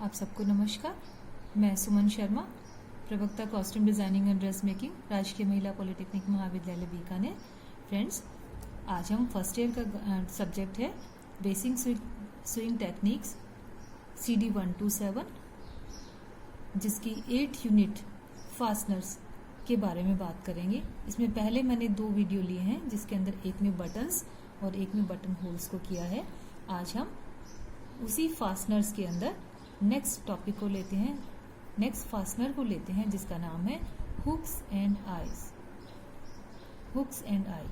आप सबको नमस्कार। मैं सुमन शर्मा, प्रवक्ता costume designing and dress making, राजकीय महिला पॉलिटेक्निक महाविद्यालय बीकानेर। फ्रेंड्स, आज हम फर्स्ट ईयर का सब्जेक्ट है बेसिक स्विंग टेक्निक्स CD 127, जिसकी 8 यूनिट फास्टनर्स के बारे में बात करेंगे। इसमें पहले मैंने 2 वीडियो लिए हैं, जिसके अंदर एक में बटन्स और एक में बटन होल्स को किया है। आज हम उसी फास्टनर्स के अंदर नेक्स्ट टॉपिक को लेते हैं, नेक्स्ट फास्टनर को लेते हैं, जिसका नाम है hooks and eyes. Hooks and eye.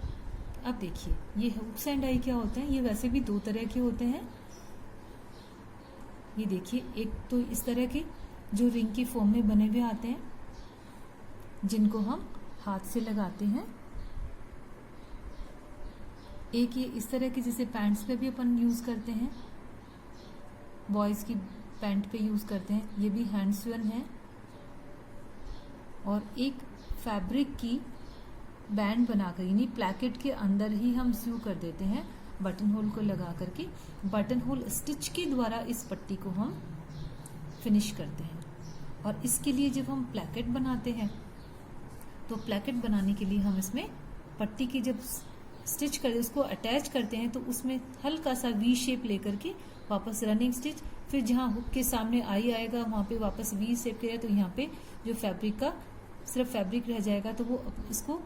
अब देखिए, ये हुक्स एंड आई क्या होते हैं। ये वैसे भी 2 तरह के होते हैं। ये देखिए, एक तो इस तरह के जो रिंग की फॉर्म में बने हुए आते हैं, जिनको हम हाथ से लगाते हैं। एक ये इस तरह के, जिसे पैंट्स पे भी अपन यूज करते हैं, बॉयज की पैंट पे यूज करते हैं। ये भी हैंड स्वन है। और एक फैब्रिक की बैंड बनाकर, यानी प्लैकेट के अंदर ही हम स्यू कर देते हैं बटन होल को लगा करके। बटन होल स्टिच के द्वारा इस पट्टी को हम फिनिश करते हैं। और इसके लिए जब हम प्लैकेट बनाते हैं, तो प्लैकेट बनाने के लिए हम इसमें पट्टी की जब स्टिच करते, उसको अटैच करते हैं, तो उसमें हल्का सा वी शेप लेकर के वापस रनिंग स्टिच, फिर जहाँ हुक के सामने आई आएगा वहां पे वापस वी शेप किया, तो यहाँ पे जो फैब्रिक का सिर्फ फैब्रिक रह जाएगा, तो वो इसको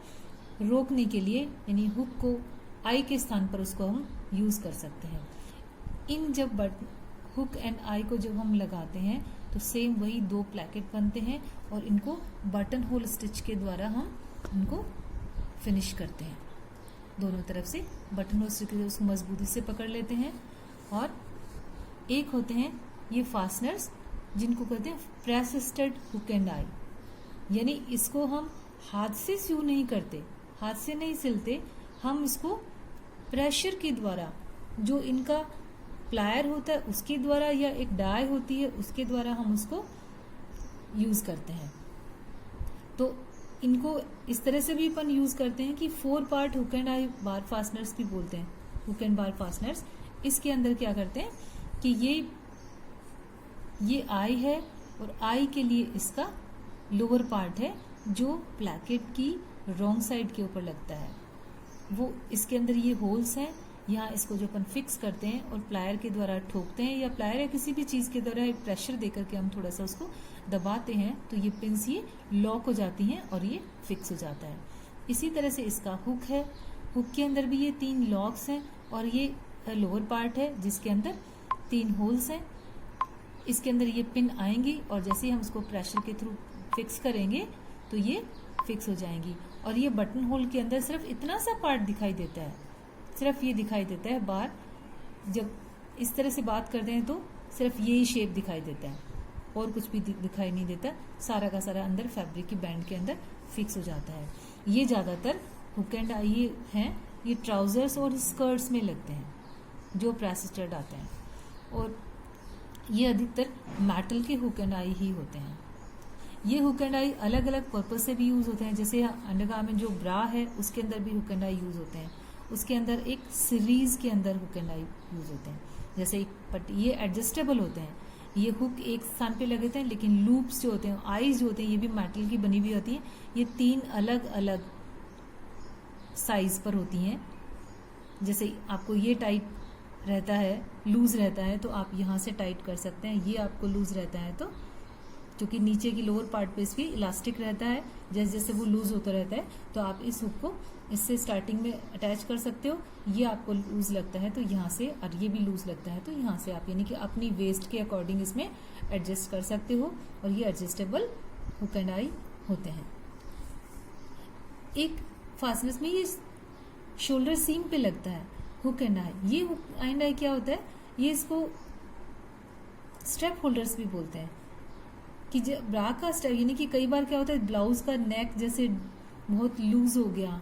रोकने के लिए, यानी हुक को आई के स्थान पर उसको हम यूज कर सकते हैं। इन जब हुक एंड आई को जब हम लगाते हैं, तो सेम वही 2 प्लैकेट बनते हैं और इनको बटन होल स्टिच के द्वारा हम इनको फिनिश करते हैं। दोनों तरफ से बटन होल स्टिच उसको मजबूती से पकड़ लेते हैं। और एक होते हैं ये फास्टनर्स, जिनको कहते हैं press stud hook and I, यानी इसको हम हाथ से स्यू नहीं करते, हाथ से नहीं सिलते, हम इसको प्रेशर के द्वारा, जो इनका प्लायर होता है उसके द्वारा, या एक डाई होती है उसके द्वारा हम उसको यूज करते हैं। तो इनको इस तरह से भी अपन यूज करते हैं कि 4 part hook and I bar fasteners भी बोलते हैं, हुक एंड बार फास्टनर्स। इसके अंदर क्या करते हैं कि ये आई है, और आई के लिए इसका लोअर पार्ट है, जो प्लैकेट की रॉन्ग साइड के ऊपर लगता है। वो इसके अंदर ये होल्स हैं, यहाँ इसको जो अपन फिक्स करते हैं और प्लायर के द्वारा ठोकते हैं, या प्लायर या किसी भी चीज के द्वारा एक प्रेशर देकर के हम थोड़ा सा उसको दबाते हैं, तो ये पिंस ये लॉक हो जाती हैं और ये फिक्स हो जाता है। इसी तरह से इसका हुक है। हुक के अंदर भी ये 3 लॉक्स हैं, और ये लोअर पार्ट है जिसके अंदर 3 होल्स हैं। इसके अंदर ये पिन आएंगी, और जैसे ही हम इसको प्रेशर के थ्रू फिक्स करेंगे तो ये फिक्स हो जाएंगी। और ये बटन होल के अंदर सिर्फ इतना सा पार्ट दिखाई देता है, सिर्फ ये दिखाई देता है। बार जब इस तरह से बात करते हैं तो सिर्फ यही शेप दिखाई देता है, और कुछ भी दिखाई नहीं देता। सारा का सारा अंदर फैब्रिक की बैंड के अंदर फिक्स हो जाता है। ये ज्यादातर हुक एंड आई हैं, ये ट्राउजर्स और स्कर्ट्स में लगते हैं, जो प्रेस स्टड आते हैं। और ये अधिकतर मेटल के हुक एंड आई ही होते हैं। ये हुक एंड आई अलग अलग पर्पज से भी यूज होते हैं। जैसे अंडरगारमेंट जो ब्रा है, उसके अंदर भी हुक एंड आई यूज होते हैं। उसके अंदर एक सीरीज के अंदर हुक एंड आई यूज होते हैं। जैसे एक पट्टी, ये एडजस्टेबल होते हैं। ये हुक एक स्थान पे लगे थे, लेकिन लूप्स जो होते हैं, आईज जो होते हैं, ये भी मेटल की बनी हुई होती है। ये 3 अलग अलग साइज पर होती हैं। जैसे आपको ये टाइट रहता है, लूज रहता है, तो आप यहाँ से टाइट कर सकते हैं। ये आपको लूज रहता है, तो क्योंकि नीचे की लोअर पार्ट पे इसकी इलास्टिक रहता है, जैसे जैसे वो लूज होता रहता है, तो आप इस हुक को इससे स्टार्टिंग में अटैच कर सकते हो। ये आपको लूज लगता है तो यहाँ से, और ये भी लूज लगता है तो यहाँ से आप, यानी कि अपनी वेस्ट के अकॉर्डिंग इसमें एडजस्ट कर सकते हो। और ये एडजस्टेबल हुक एंड आई होते हैं। एक फास्टनर्स में ये शोल्डर सीम पे लगता है हुक एंड आई। ये हुक एंड आई क्या होता है, ये इसको स्ट्रेप होल्डर्स भी बोलते हैं। कि जब ब्रा का स्ट्रेप, यानी कि कई बार क्या होता है, ब्लाउज का नेक जैसे बहुत लूज हो गया,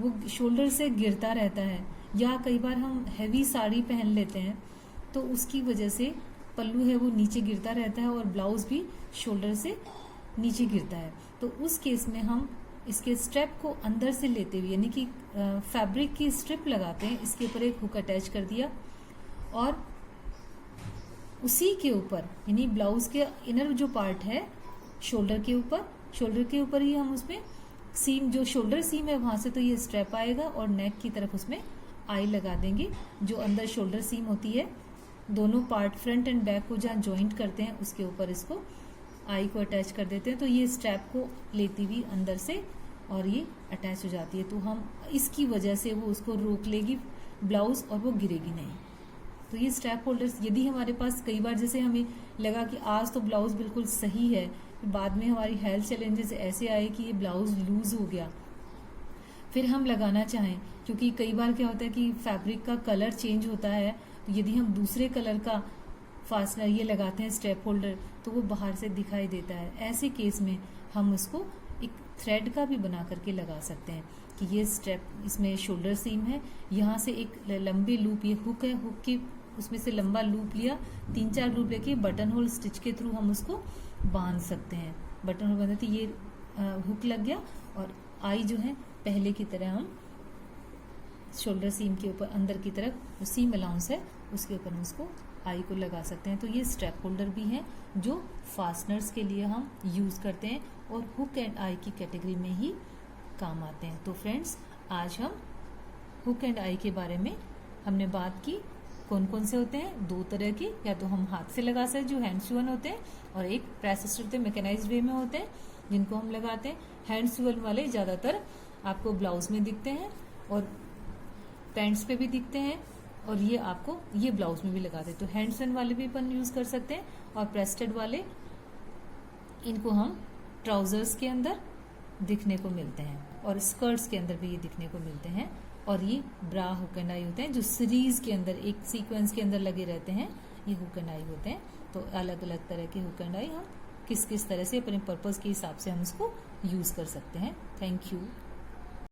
वो शोल्डर से गिरता रहता है, या कई बार हम हैवी साड़ी पहन लेते हैं, तो उसकी वजह से पल्लू है वो नीचे गिरता रहता है, और ब्लाउज भी शोल्डर से नीचे गिरता है। तो उस केस में हम इसके स्ट्रेप को अंदर से लेते हुए, यानी कि फैब्रिक की स्ट्रिप लगाते हैं, इसके ऊपर एक हुक अटैच कर दिया, और उसी के ऊपर यानी ब्लाउज के इनर जो पार्ट है शोल्डर के ऊपर ही हम उसमें सीम, जो शोल्डर सीम है वहां से तो ये स्ट्रैप आएगा और नेक की तरफ उसमें आई लगा देंगे। जो अंदर शोल्डर सीम होती है, दोनों पार्ट फ्रंट एंड बैक को जहाँ ज्वाइंट करते हैं उसके ऊपर इसको आई को अटैच कर देते हैं, तो ये स्ट्रैप को लेती हुई अंदर से और ये अटैच हो जाती है। तो हम इसकी वजह से वो उसको रोक लेगी ब्लाउज और वो गिरेगी नहीं। तो ये स्ट्रैप होल्डर्स यदि हमारे पास कई बार जैसे हमें लगा कि आज तो ब्लाउज बिल्कुल सही है, बाद में हमारी हेल्थ चैलेंजेस ऐसे आए कि ये ब्लाउज लूज हो गया, फिर हम लगाना चाहें, क्योंकि कई बार क्या होता है कि फैब्रिक का कलर चेंज होता है, तो यदि हम दूसरे कलर का फास्टनर ये लगाते हैं स्ट्रैप होल्डर तो वो बाहर से दिखाई देता है। ऐसे केस में हम उसको एक थ्रेड का भी बना करके लगा सकते हैं कि ये स्ट्रैप, इसमें शोल्डर सीम है, यहाँ से एक लंबे लूप, ये हुक है, हुक के उसमें से लंबा लूप लिया, 3-4 लूप लेके बटन होल स्टिच के थ्रू हम उसको बांध सकते हैं। बटन होल बांधते ये हुक लग गया और आई जो है पहले की तरह हम शोल्डर सीम के ऊपर अंदर की तरफ जो सीम अलाउंस है उसके ऊपर हम उसको आई को लगा सकते हैं। तो ये स्ट्रैप होल्डर भी हैं जो फास्टनर्स के लिए हम यूज करते हैं और हुक एंड आई की कैटेगरी में ही काम आते हैं। तो फ्रेंड्स, आज हम हुक एंड आई के बारे में हमने बात की। कौन कौन से होते हैं? 2 तरह के, या तो हम हाथ से लगा सकते जो हैंड सीवन होते हैं, और एक प्रेस होते हैं मैकेनाइज्ड वे में होते हैं जिनको हम लगाते हैं। हैंड सीवन वाले ज्यादातर आपको ब्लाउज में दिखते हैं और पैंट्स पे भी दिखते हैं, और ये आपको ये ब्लाउज में भी लगाते हैं। तो हैंड सीवन वाले भी अपन यूज कर सकते हैं, और प्रेस्टेड वाले इनको हम ट्राउजर्स के अंदर दिखने को मिलते हैं और स्कर्ट्स के अंदर भी ये दिखने को मिलते हैं। और ये ब्रा हुक एंड आई होते हैं जो सीरीज के अंदर एक सीक्वेंस के अंदर लगे रहते हैं, ये हुक एंड आई होते हैं। तो अलग अलग तरह के हुक एंड आई हम किस किस तरह से अपने पर्पस के हिसाब से हम इसको यूज कर सकते हैं। Thank you.